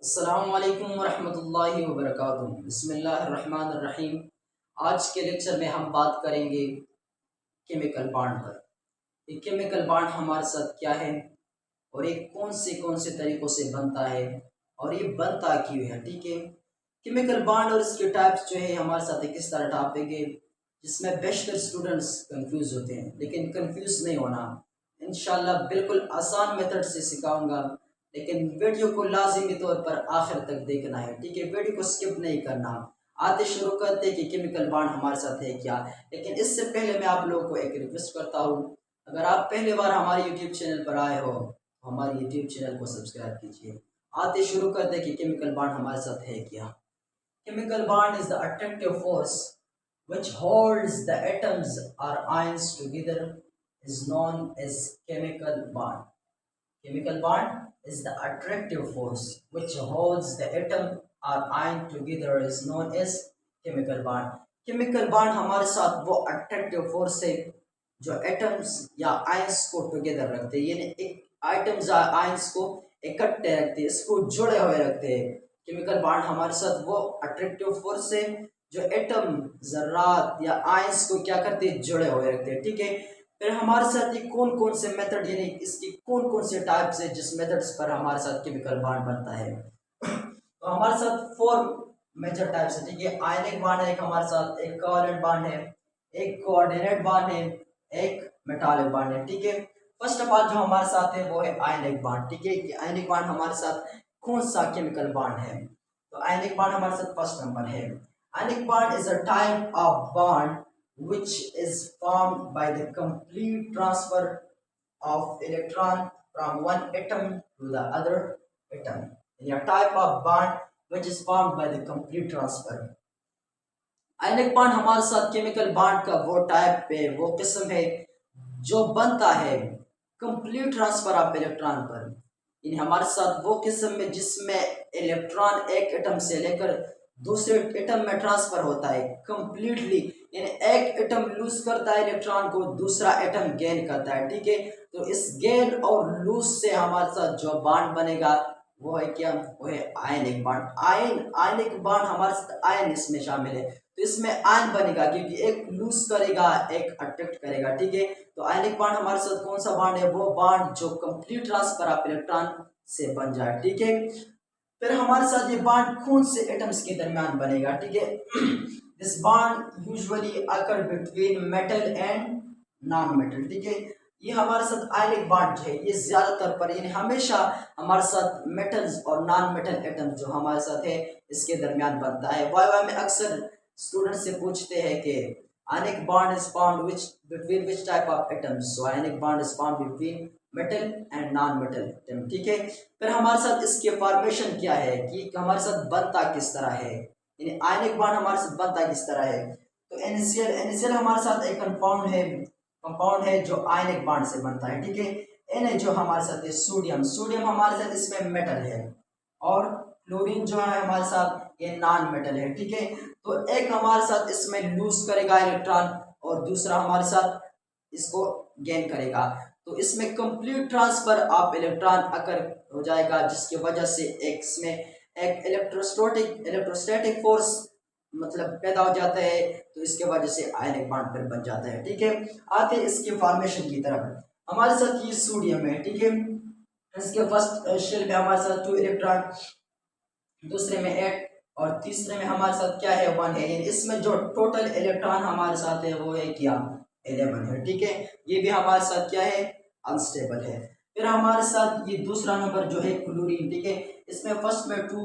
अस्सलामु अलैकुम वरहमतुल्लाहि वबरकातुहू। बिस्मिल्लाहिर्रहमानिर्रहीम। आज के लेक्चर में हम बात करेंगे केमिकल बॉन्ड पर। ये केमिकल बॉन्ड हमारे साथ क्या है और ये कौन से तरीक़ों से बनता है और ये बनता क्यों है। ठीक है, केमिकल बॉन्ड और इसके टाइप्स जो है हमारे साथ एक इस तरह टॉपिक है जिसमें बेशतर स्टूडेंट्स कंफ्यूज होते हैं, लेकिन कंफ्यूज नहीं होना। इंशाल्लाह बिल्कुल आसान मेथड से सिखाऊंगा, लेकिन वीडियो को लाजिमी तौर पर आखिर तक देखना है। ठीक है, वीडियो को स्किप नहीं करना। आते शुरू करते हैं कि केमिकल बॉन्ड हमारे साथ है क्या। लेकिन इससे पहले मैं आप लोगों को एक रिक्वेस्ट करता हूँ, अगर आप पहली बार हमारे यूट्यूब चैनल पर आए हो तो हमारे यूट्यूब चैनल को सब्सक्राइब कीजिए। आते शुरू करते हैं कि केमिकल बॉन्ड हमारे साथ है क्या। Chemical bond is the attractive force which holds the atoms or ions together is known as chemical bond. Chemical bond is the attractive force which holds the atom or ion together is known as chemical bond. Chemical bond हमारे साथ वो attractive force है जो atoms या ions को together रखते हैं, यानी एक atoms या ions को इकट्ठे रखते हैं, इसको जुड़े हुए रखते हैं। केमिकल बॉन्ड हमारे साथ वो अट्रैक्टिव फोर्स है जो एटम, जर्रात या आयंस को क्या करते हैं, जुड़े हुए रखते हैं। ठीक है, फिर हमारे साथ ये कौन कौन से मेथड यानी इसकी कौन कौन से टाइप्स है जिस मेथड्स पर हमारे साथ केमिकल बॉन्ड बनता है। तो हमारे साथ 4 मेजर टाइप्स है। ठीक है, आयनिक बॉन्ड है एक हमारे साथ, एक कोवैलेंट बॉन्ड है, एक कोऑर्डिनेट बॉन्ड है, एक मेटालिक बॉन्ड है। ठीक है, फर्स्ट ऑफ ऑल जो हमारे साथ है वो है आयनिक बॉन्ड। ठीक है, कि आयनिक बॉन्ड हमारे साथ कौन सा केमिकल बॉन्ड है। तो आयनिक बॉन्ड हमारे साथ फर्स्ट नंबर है। Ionic bond is a type of bond which is formed by the complete transfer of electron from one atom to the other atom. A type of bond which is formed by the complete transfer. Ionic bond हमारे साथ chemical bond का वो type है, वो किस्म है जो बनता है कंप्लीट ट्रांसफर ऑफ इलेक्ट्रॉन पर। यानी हमारे साथ वो किस्म है जिसमें इलेक्ट्रॉन एक एटम से लेकर दूसरे एटम में ट्रांसफर होता है कंप्लीटली, यानी एक एटम लूज करता है इलेक्ट्रॉन को, दूसरा एटम गेन करता है। ठीक है, तो इस गेन और लूज से हमारे साथ जो बॉन्ड बनेगा वो है क्या, वो है आयनिक बॉन्ड। आयनिक बॉन्ड हमारे साथ आयन इसमें शामिल है, तो इसमें आयन बनेगा क्योंकि एक लूज करेगा एक अट्रैक्ट करेगा। ठीक है, तो आयनिक बॉन्ड हमारे साथ कौन सा बॉन्ड है, वो बॉन्ड जो कंप्लीट ट्रांसफर ऑफ इलेक्ट्रॉन से बन जाए। ठीक है, फिर हमारे साथ ये बॉन्ड कौन से एटम्स के दरमियान बनेगा। ठीक है, this bond usually occur between metal and non metal. ठीक है, ये हमारे साथ आयनिक बॉन्ड है, ये ज्यादातर पर यानी हमेशा हमारे साथ मेटल्स और नॉन मेटल एटम्स जो हमारे साथ है इसके दरमियान बनता है। वाई में अक्सर स्टूडेंट से पूछते हैं कि ionic bond is found which between which type of atoms. So ionic bond is found between metal and non metal atom. ठीक है, फिर हमारे साथ इसके फॉर्मेशन क्या है कि हमारे साथ बनता किस तरह है, यानी आयनिक बॉन्ड हमारे साथ बनता किस तरह है। तो NaCl हमारे साथ एक कंपाउंड है जो आयनिक बॉन्ड से बनता है। ठीक है, Na जो हमारे साथ है सोडियम हमारे साथ इसमें मेटल है, और क्लोरीन जो है हमारे साथ ये नॉन मेटल है। ठीक है, तो एक हमारे साथ इसमें लूज करेगा इलेक्ट्रॉन और दूसरा हमारे साथ इसको गेन करेगा, तो इसमें कंप्लीट ट्रांसफर ऑफ इलेक्ट्रॉन अकर हो जाएगा, जिसकी वजह से इसमें एक इलेक्ट्रोस्टैटिक फोर्स मतलब पैदा हो जाता है, तो इसके वजह से आयनिक बॉन्ड फिर बन जाता है। ठीक है, आते हैं इसके फॉर्मेशन की तरफ। हमारे साथ ये सोडियम है। ठीक है, इसके फर्स्ट शेल में हमारे साथ 2 इलेक्ट्रॉन, दूसरे में 8 और तीसरे में हमारे साथ क्या है 1 है, यानी इसमें जो टोटल इलेक्ट्रॉन हमारे साथ है वो है क्या 11 है। ठीक है, ये भी हमारे साथ क्या है अनस्टेबल है। फिर हमारे साथ ये दूसरा नंबर जो है क्लोरीन। ठीक है, इसमें फर्स्ट में 2,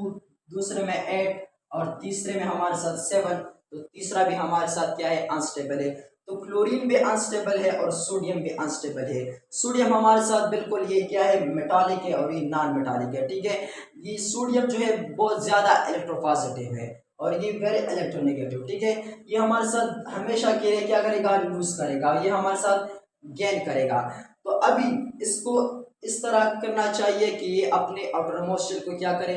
दूसरे में 8 और तीसरे में हमारे साथ 7, तो तीसरा भी हमारे साथ क्या है अनस्टेबल है। तो क्लोरीन भी अनस्टेबल है और सोडियम भी अनस्टेबल है। सोडियम हमारे साथ बिल्कुल ये क्या है मेटालिक है और ये नॉन मेटालिक है। ठीक है, ये सोडियम जो है बहुत ज्यादा इलेक्ट्रोपॉजिटिव है और ये वेरी इलेक्ट्रोनेगेटिव। ठीक है, ये हमारे साथ हमेशा के लिए क्या करेगा लूज करेगा, ये हमारे साथ गेन करेगा। तो अभी इसको इस तरह करना चाहिए कि ये अपने आउटर मोस्ट शेल को क्या करे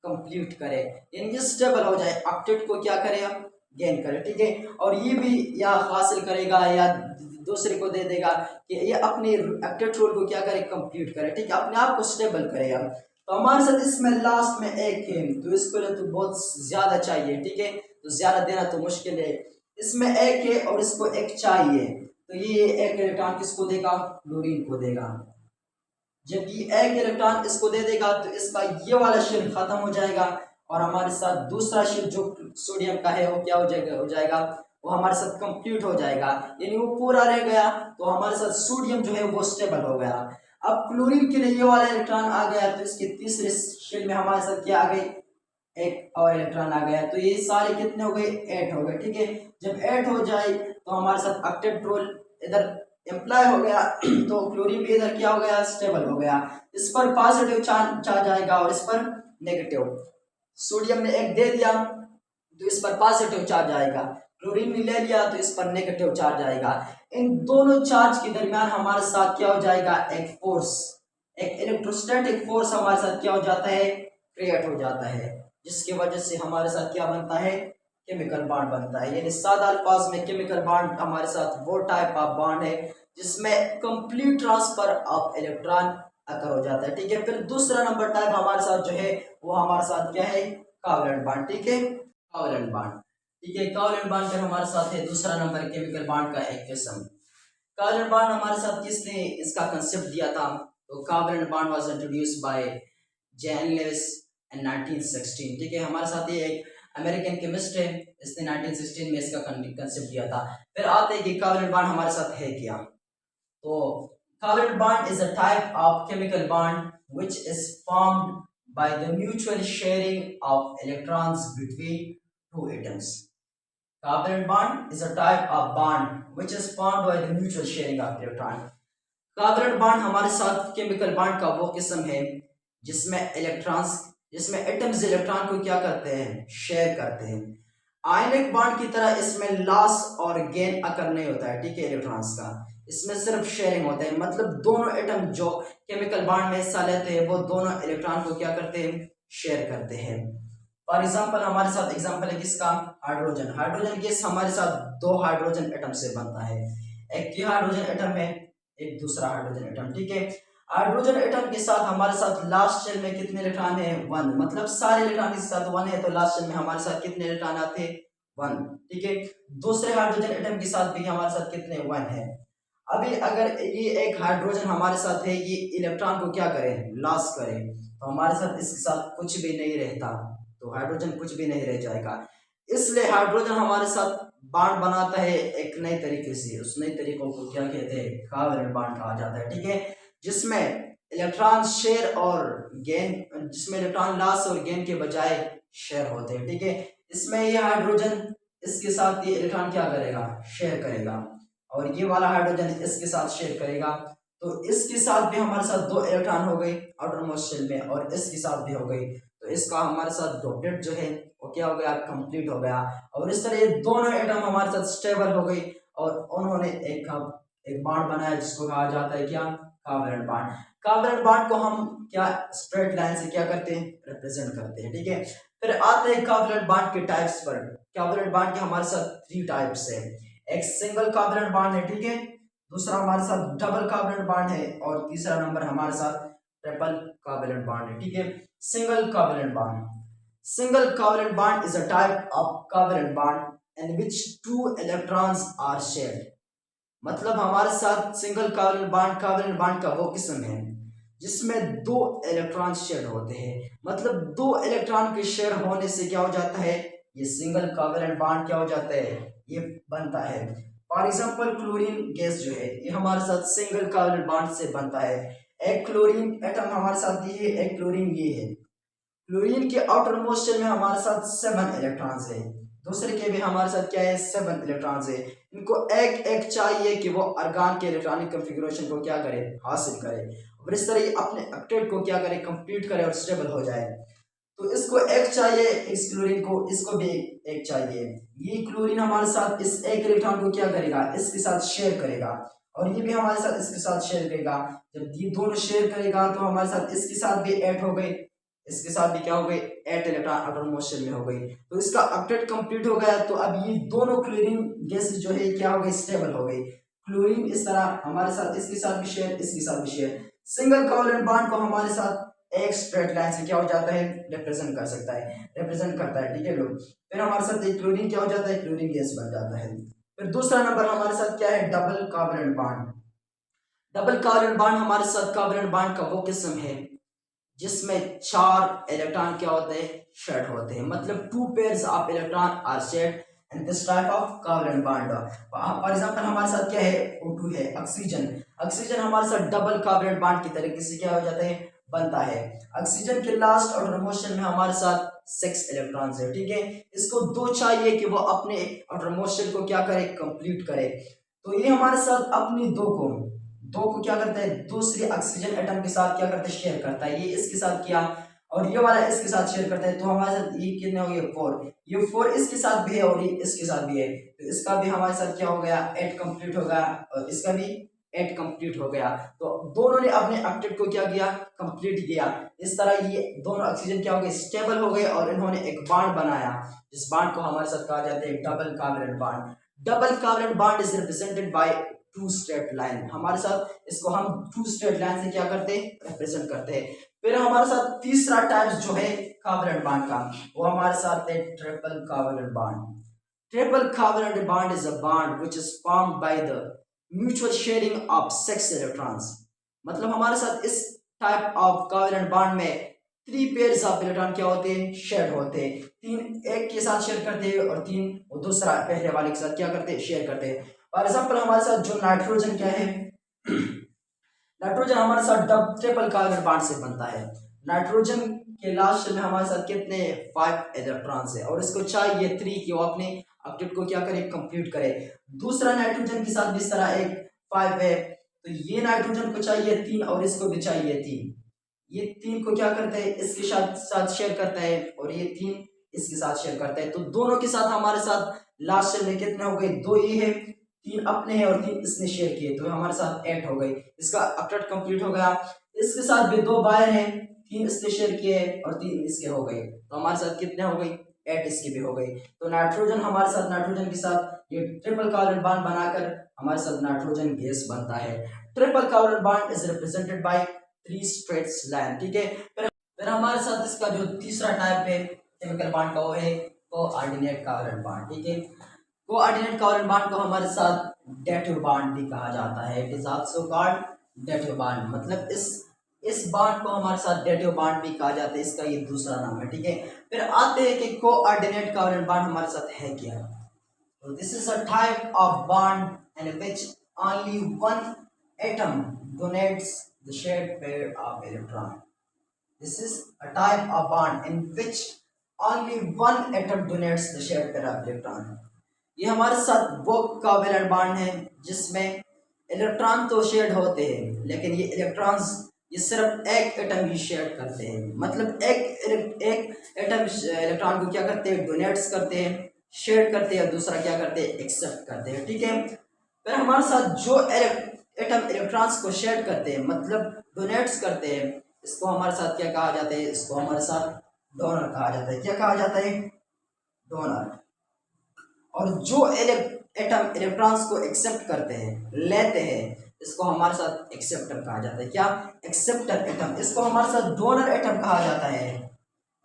कंप्लीट करे, यानी कि स्टेबल हो जाए, ऑक्टेट को क्या करे गेन करे। ठीक है, और ये भी या हासिल करेगा या दूसरे को दे देगा कि ये अपने ऑक्टेट रोल को क्या करे कंप्लीट करे। ठीक है, अपने आप को स्टेबल करेगा। तो हमारे साथ इसमें लास्ट में एक है, तो इसको लिए तो बहुत ज्यादा चाहिए, ठीक है, तो ज्यादा देना तो मुश्किल है। इसमें एक है और इसको एक चाहिए, तो ये एक इलेक्ट्रॉन किसको देगा, क्लोरीन को देगा। जब ये एक इलेक्ट्रॉन इसको दे देगा तो इसका ये वाला शेल खत्म हो जाएगा और हमारे साथ दूसरा शेल जो सोडियम का है वो क्या हो जाएगा, वो हमारे साथ कंप्लीट हो जाएगा, यानी वो पूरा रह गया। तो हमारे साथ सोडियम जो है वो स्टेबल हो गया। अब क्लोरीन के लिए ये वाला इलेक्ट्रॉन आ गया, तो इसके तीसरे शेल में हमारे साथ क्या आ गई, एक और इलेक्ट्रॉन आ गया, तो ये सारे कितने हो गए, 8 हो गए, ठीक है। जब 8 हो जाए तो हमारे साथ ऑक्टेट रोल इधर एम्प्लॉय हो गया तो क्लोरीन भी इधर क्या हो गया, स्टेबल हो गया। इस पर पॉजिटिव चार्ज आएगा और इस पर नेगेटिव। सोडियम ने एक दे दिया तो इस पर पॉजिटिव चार्ज आएगा, क्लोरीन ने ले लिया तो इस पर नेगेटिव चार्ज आएगा। इन दोनों चार्ज के दरमियान हमारे साथ क्या हो जाएगा, एक फोर्स, एक इलेक्ट्रोस्टैटिक फोर्स हमारे साथ क्या हो जाता है, क्रिएट हो जाता है, जिसकी वजह से हमारे साथ क्या बनता है, केमिकल बॉन्ड बनता है। यानी सादा अल्फाज में केमिकल बॉन्ड हमारे साथ वो टाइप ऑफ बॉन्ड है जिसमें कंप्लीट ट्रांसफर ऑफ इलेक्ट्रॉन अकर हो जाता है, ठीक है। फिर दूसरा नंबर टाइप हमारे साथ जो है वो हमारे साथ क्या है, कोवलेंट बॉन्ड, ठीक है, कोवलेंट बॉन्ड, ठीक है। कोवलेंट बॉन्ड फिर हमारे साथ है दूसरा नंबर केमिकल बॉन्ड का एक किस्म। कोवलेंट बॉन्ड हमारे साथ किसने इसका कंसेप्ट दिया था, तो covalent bond was introduced by John Lewis in 1916, ठीक है। हमारे साथ ये एक अमेरिकन केमिस्ट है, इसने 1916 में इसका कंसेप्ट दिया था। फिर आते हैं कि कोवलेंट बॉन्ड हमारे साथ है क्या, तो covalent bond is a type of chemical bond which is formed by the mutual sharing of electrons between two atoms. Covalent bond is a type of bond which is formed by the mutual sharing of electron. Covalent bond हमारे साथ chemical bond का वो किस्म है जिसमें atoms electron को क्या करते हैं, शेयर करते हैं। आयनिक बॉन्ड की तरह इसमें लॉस और गेन अकर नहीं होता है, ठीक है, इलेक्ट्रॉन्स का, इसमें सिर्फ शेयरिंग होता है। मतलब दोनों एटम जो केमिकल बॉन्ड में हिस्सा लेते हैं वो दोनों इलेक्ट्रॉन को क्या करते हैं, शेयर करते हैं। फॉर एग्जांपल हमारे साथ एग्जांपल है किसका, हाइड्रोजन। हाइड्रोजन गैस हमारे साथ दो हाइड्रोजन एटम से बनता है, एक ये हाइड्रोजन एटम है, एक दूसरा हाइड्रोजन एटम, ठीक है। हाइड्रोजन एटम के साथ हमारे साथ लास्ट शेल में कितने इलेक्ट्रॉन है, 1, मतलब सारे इलेक्ट्रॉन के साथ 1 है, तो लास्ट शेल में हमारे साथ कितने इलेक्ट्रॉन आते हैं, 1, ठीक है। दूसरे हाइड्रोजन एटम के साथ भी हमारे साथ कितने, 1 है। अभी अगर ये एक हाइड्रोजन हमारे साथ है, ये इलेक्ट्रॉन को क्या करे, लॉस करे, तो हमारे साथ इसके साथ कुछ भी नहीं रहता, तो हाइड्रोजन कुछ भी नहीं रह जाएगा। इसलिए हाइड्रोजन हमारे साथ बॉन्ड बनाता है एक नए तरीके से, उस नए तरीकों को क्या कहते हैं, कोवलेंट बॉन्ड कहा जाता है, ठीक है, जिसमें इलेक्ट्रॉन शेयर और गेन, जिसमें इलेक्ट्रॉन लॉस और गेन के बजाय शेयर होते हैं, ठीक है। इसमें ये हाइड्रोजन इसके साथ ये इलेक्ट्रॉन क्या करेगा, शेयर करेगा, और ये वाला हाइड्रोजन इसके साथ शेयर करेगा, तो इसके साथ भी हमारे साथ 2 इलेक्ट्रॉन हो गए आउटर मोस्ट शेल में, और इसके साथ भी हो गई, तो इसका हमारे साथ डॉटेड जो है वो क्या हो गया, कंप्लीट हो गया। और इस तरह ये दोनों एटम हमारे साथ स्टेबल हो गई और उन्होंने एक बॉन्ड बनाया जिसको कहा जाता है क्या, कोवलेंट बॉन्ड। कोवलेंट बॉन्ड को हम क्या स्ट्रेट लाइन से क्या करते हैं, रिप्रेजेंट करते हैं, ठीक है। फिर आते हैं कोवलेंट बॉन्ड के टाइप्स पर। कोवलेंट बॉन्ड के हमारे साथ 3 टाइप्स है, एक सिंगल कोवलेंट बॉन्ड है, ठीक है, दूसरा हमारे साथ डबल कोवलेंट बॉन्ड है, और तीसरा नंबर हमारे साथ ट्रिपल कोवलेंट बॉन्ड है, ठीक है। Single covalent bond, single covalent bond is a type of covalent bond in which 2 electrons are shared। मतलब हमारे साथ सिंगल कोवलेंट बॉन्ड का वो किस्म है जिसमें 2 इलेक्ट्रॉन शेयर होते हैं, मतलब 2 इलेक्ट्रॉन के शेयर होने से क्या हो जाता है, ये सिंगल कोवलेंट बॉन्ड क्या हो जाता है, ये बनता है। फॉर एग्जांपल क्लोरीन गैस जो है ये हमारे साथ सिंगल कोवलेंट बॉन्ड से बनता है। एक क्लोरीन एटम हमारे साथ ये है, एक क्लोरीन ये है। क्लोरीन के आउटर मोस्ट शेल में हमारे साथ 7 इलेक्ट्रॉन्स है, दूसरे के भी हमारे साथ क्या है, 7 इलेक्ट्रॉन्स है। इनको एक एक चाहिए कि वो आर्गन के इलेक्ट्रॉनिक कॉन्फ़िगरेशन को क्या करे, हासिल करे, और इस तरह ये अपने ऑक्टेट को क्या करे, कंप्लीट करे और स्टेबल हो जाए। तो इसको एक चाहिए, इस क्लोरीन को, इसको भी एक चाहिए। ये क्लोरीन हमारे साथ इस एक इलेक्ट्रॉन को क्या करेगा, इसके साथ शेयर करेगा, और ये भी हमारे साथ इसके साथ शेयर करेगा। जब ये दोनों शेयर करेगा तो हमारे साथ इसके साथ भी 8 हो गए, इसके साथ भी क्या हो गई, 8 इलेक्ट्रॉन आउटर मोस्ट शेल में हो गई, तो इसका ऑक्टेट कंप्लीट हो गया। तो अब ये दोनों क्लोरीन गैस जो है क्या हो गई, स्टेबल हो गई। क्लोरीन इस तरह हमारे साथ इसके साथ भी शेयर, इसके साथ भी शेयर। सिंगल कोवलेंट बॉन्ड को हमारे साथ एक स्ट्रेट लाइन से क्या हो जाता है, रिप्रेजेंट कर सकता है, रिप्रेजेंट करता है, ठीक है लोग। फिर हमारे साथ एक क्लोरीन क्या हो जाता है, क्लोरीन गैस बन जाता है। फिर दूसरा नंबर हमारे साथ क्या है, double carbonate bond. Double carbonate bond हमारे साथ कार्बोनेट बॉन्ड का वो किस्म है जिसमें 4 इलेक्ट्रॉन क्या होते हैं, शेयर होते हैं, मतलब 2 pairs of electron are shared in this type of carbonate bond. For example हमारे साथ क्या है, O2 है, ऑक्सीजन। ऑक्सीजन हमारे साथ डबल कार्बोनेट बॉन्ड की तरीके से क्या हो जाता है, बनता है। ऑक्सीजन के लास्ट आउटर मोशन में हमारे साथ 6 इलेक्ट्रॉन्स है, ठीक है। इसको 2 चाहिए कि वो अपने आउटर मोशन को क्या करे, कंप्लीट करे। तो ये हमारे साथ अपनी दो को क्या करता है, दूसरी ऑक्सीजन एटम के साथ क्या करता है, शेयर करता है। ये इसके साथ किया और ये वाला इसके साथ शेयर करता है, तो हमारे साथ ये कितने हो गए, 4। ये 4 इसके साथ भी है और ये इसके साथ भी है, तो इसका भी हमारे साथ क्या हो गया, 8 कंप्लीट हो गया और इसका भी 8 कंप्लीट हो गया। तो दोनों ने अपने ऑक्टेट को क्या किया, कंप्लीट किया। इस तरह ये दोनों ऑक्सीजन क्या हो गए, स्टेबल हो गए और इन्होंने एक बॉन्ड बनाया, जिस बॉन्ड को हमारे साथ कहा जाता है double carbonate bond. Double carbonate bond is represented by 2 straight line. हमारे साथ इसको हम 2 स्ट्रेट लाइन से क्या करते हैं, रिप्रेजेंट करते हैं। फिर हमारे साथ तीसरा टाइप जो है कार्बोनेट बॉन्ड का, वो हमारे साथ है triple carbonate bond. Triple carbonate bond is a bond which is formed by the mutual sharing of 6 electrons. मतलब हमारे साथ इस टाइप ऑफ कार्बोनेट बॉन्ड में 3 पेयर्स ऑफ इलेक्ट्रॉन क्या होते हैं, शेयर होते हैं। 3 एक के साथ शेयर करते हैं और 3 दूसरा पहले वाले के साथ क्या करते हैं, शेयर करते हैं। फॉर एग्जांपल हमारे साथ जो नाइट्रोजन क्या है, नाइट्रोजन हमारे साथ ट्रिपल कार्बोनेट बॉन्ड से बनता है। नाइट्रोजन के लास्ट में हमारे साथ कितने, 5 इलेक्ट्रॉन्स है और इसको चाहिए 3 कि वो अपने ऑक्टेट को क्या करे, कंप्लीट करे। दूसरा नाइट्रोजन के साथ भी इस तरह एक 5 है, तो ये नाइट्रोजन को चाहिए 3 और इसको भी चाहिए 3। ये 3 को क्या करते हैं, इसके साथ शेयर करता है और ये 3 इसके साथ शेयर करता है। तो दोनों के साथ हमारे साथ लास्ट में कितने हो गए, 2 ही है, 3 अपने हैं और 3 इसने शेयर किए, तो हमारे साथ 8 हो गई। इसका ऑक्टेट कंप्लीट हो गया। इसके साथ भी 2 बायर हैं, 3 इसने शेयर किए और 3 इसके हो गए, तो हमारे साथ कितने हो गई, 8 इसकी भी हो गई। तो नाइट्रोजन हमारे साथ, नाइट्रोजन के साथ ये ट्रिपल कार्बोनेट बॉन्ड बनाकर हमारे साथ नाइट्रोजन गैस बनता है। Triple carbonate bond is represented by 3 straight line, ठीक है। फिर हमारे साथ इसका जो तीसरा टाइप है केमिकल बॉन्ड का, वो है कोऑर्डिनेट कार्बोनेट बॉन्ड, ठीक है। कोऑर्डिनेट कार्बोनेट बॉन्ड को हमारे साथ डेटिव बॉन्ड भी कहा जाता है। It is also called dative bond, मतलब इस बॉन्ड को हमारे साथ डेटिव बॉन्ड भी कहा जाता है, इसका ये दूसरा नाम है, ठीक है। फिर आते हैं कि कोऑर्डिनेट कार्बोनेट बॉन्ड हमारे साथ है क्या। तो this is a type of bond in which only one atom donates the shared pair of electron. This is a type of bond in which only one atom donates the shared pair of electron. ये हमारे साथ वो covalent bond है जिसमें electron तो share होते हैं, लेकिन ये इलेक्ट्रॉन्स ये सिर्फ एक एटम ही शेयर करते हैं, मतलब एक एटम इलेक्ट्रॉन को क्या करते हैं, डोनेट्स करते हैं, शेयर करते हैं, दूसरा क्या करते हैं, एक्सेप्ट करते हैं, ठीक है। फिर हमारे साथ जो एटम इलेक्ट्रॉन्स को शेयर करते हैं, मतलब डोनेट्स करते हैं, इसको हमारे साथ क्या कहा जाता है, इसको हमारे साथ डोनर कहा जाता है। क्या कहा जाता है, डोनर। और जो एटम इलेक्ट्रॉन्स को एक्सेप्ट करते हैं, लेते हैं, इसको हमारे साथ एक्सेप्टर कहा जाता है। क्या, एक्सेप्टर एटम। इसको हमारे साथ डोनर एटम कहा जाता है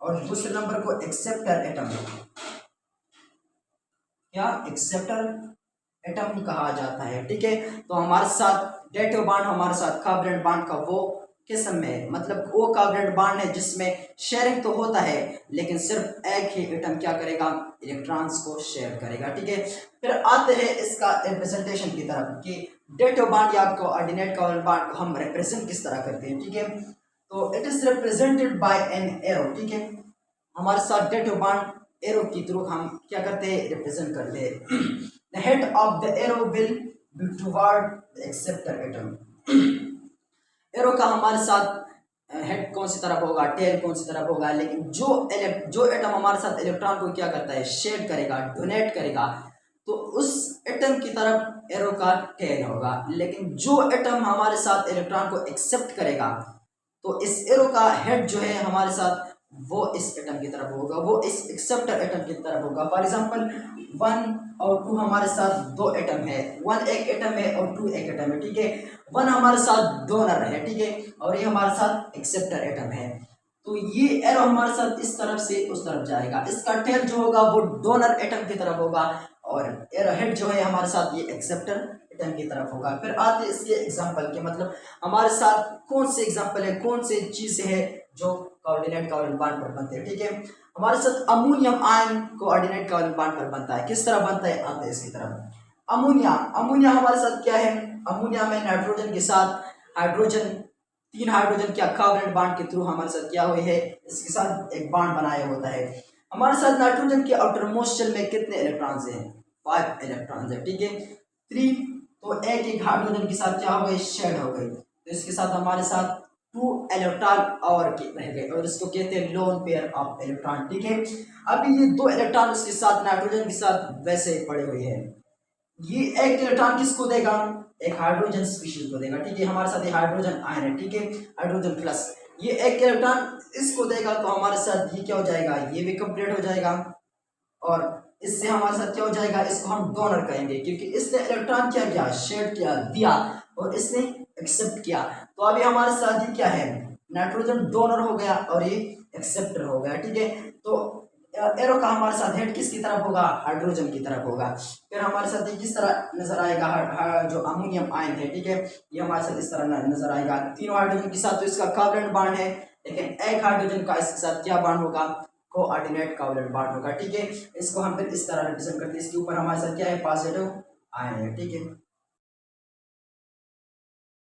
और दूसरे नंबर को एक्सेप्टर एटम, क्या, एक्सेप्टर एटम कहा जाता है, ठीक है। तो हमारे साथ डेटिव बॉन्ड हमारे साथ कोवैलेंट बॉन्ड का वो किस्म है, मतलब वो कोवैलेंट बॉन्ड है जिसमें शेयरिंग तो होता है लेकिन सिर्फ एक ही एटम क्या करेगा, इलेक्ट्रॉन्स को शेयर करेगा, ठीक है। फिर आते हैं इसका रिप्रेजेंटेशन की तरफ कि डेटिव बॉन्ड या कोऑर्डिनेट कोवैलेंट बॉन्ड को हम रिप्रेजेंट किस तरह करते हैं, ठीक है। तो it is represented by an arrow, ठीक है। हमारे साथ डेटिव बॉन्ड एरो की थ्रू हम क्या करते हैं, रिप्रेजेंट करते हैं। The head of the arrow will be toward the acceptor atom. Arrow का हमारे साथ हेड कौन सी तरफ होगा, टेल कौन सी तरफ होगा, लेकिन जो एटम हमारे साथ इलेक्ट्रॉन को क्या करता है, शेयर करेगा, डोनेट करेगा, तो उस एटम की तरफ एरो का टेल होगा। लेकिन जो एटम हमारे साथ इलेक्ट्रॉन को एक्सेप्ट करेगा, तो इस एरो का हेड जो है हमारे साथ वो इस एटम की तरफ होगा, वो इस एक्सेप्टर एटम की तरफ होगा। फॉर एग्जांपल 1 और 2 हमारे साथ 2 एटम है, 1 एक एटम है और 2 एक एटम है, ठीक है। 1 हमारे साथ डोनर है, ठीक है, और ये हमारे साथ एक्सेप्टर एटम है। तो ये एरो हमारे साथ इस तरफ से उस तरफ जाएगा, इसका टेल जो होगा वो डोनर एटम की तरफ होगा, और एरो हेड जो है हमारे साथ ये एक्सेप्टर एटम की तरफ होगा। फिर आते इसके एग्जांपल के, मतलब हमारे साथ कौन से एग्जांपल है, कौन से चीज है जो कोऑर्डिनेट कोवैलेंट बॉन्ड पर बनते हैं, ठीक है। हमारे साथ ammonium ion coordinate covalent bond पर बनता है। किस तरह बनता है, आते हैं इसकी तरफ। अमोनिया, अमोनिया हमारे साथ क्या है, अमोनिया में नाइट्रोजन के साथ हाइड्रोजन, 3 हाइड्रोजन क्या कोवैलेंट बॉन्ड के थ्रू हमारे साथ क्या हुई है, इसके साथ एक बॉन्ड बनाया होता है। हमारे साथ नाइट्रोजन के आउटर मोस्ट शेल में कितने इलेक्ट्रॉन्स हैं, 5 इलेक्ट्रॉन्स है, ठीक है, 3। तो एक हाइड्रोजन के साथ क्या हो गई, शेड हो गई, तो इसके साथ हमारे साथ 2 इलेक्ट्रॉन और रह गए, और इसको कहते हैं लोन पेयर ऑफ इलेक्ट्रॉन, ठीक है। अभी ये 2 इलेक्ट्रॉन उसके साथ नाइट्रोजन के साथ वैसे ही पड़े हुए हैं। ये एक इलेक्ट्रॉन किसको देगा, एक हाइड्रोजन स्पीशीज को देगा, ठीक है। हमारे साथ ये हाइड्रोजन आयन है, ठीक है, हाइड्रोजन प्लस, ये एक इलेक्ट्रॉन इसको देगा, तो हमारे साथ ये क्या हो जाएगा, ये भी कंप्लीट हो जाएगा, और इससे हमारे साथ क्या हो जाएगा, इसको हम डोनर कहेंगे, क्योंकि इसने इलेक्ट्रॉन क्या किया, शेयर किया, दिया, और इसने एक्सेप्ट किया। तो अभी हमारे साथ ये क्या है, नाइट्रोजन डोनर हो गया और ये एक्सेप्टर हो गया, ठीक है। तो एरो का हमारे साथ हेड किसकी तरफ होगा, हाइड्रोजन की तरफ होगा। फिर हमारे साथ ये किस तरह नजर आएगा, जो अमोनियम आयन है, ठीक है, ये हमारे साथ इस तरह नजर आएगा, तीनों हाइड्रोजन के साथ, तो इसका कोवैलेंट बॉन्ड है, लेकिन एक हाइड्रोजन का इसके साथ क्या बॉन्ड होगा, कोऑर्डिनेट कोवैलेंट बॉन्ड होगा, ठीक है। इसको हम फिर इस तरह रिप्रेजेंट करते हैं, इसके ऊपर हमारे साथ क्या है, पॉजिटिव आयन है, ठीक है।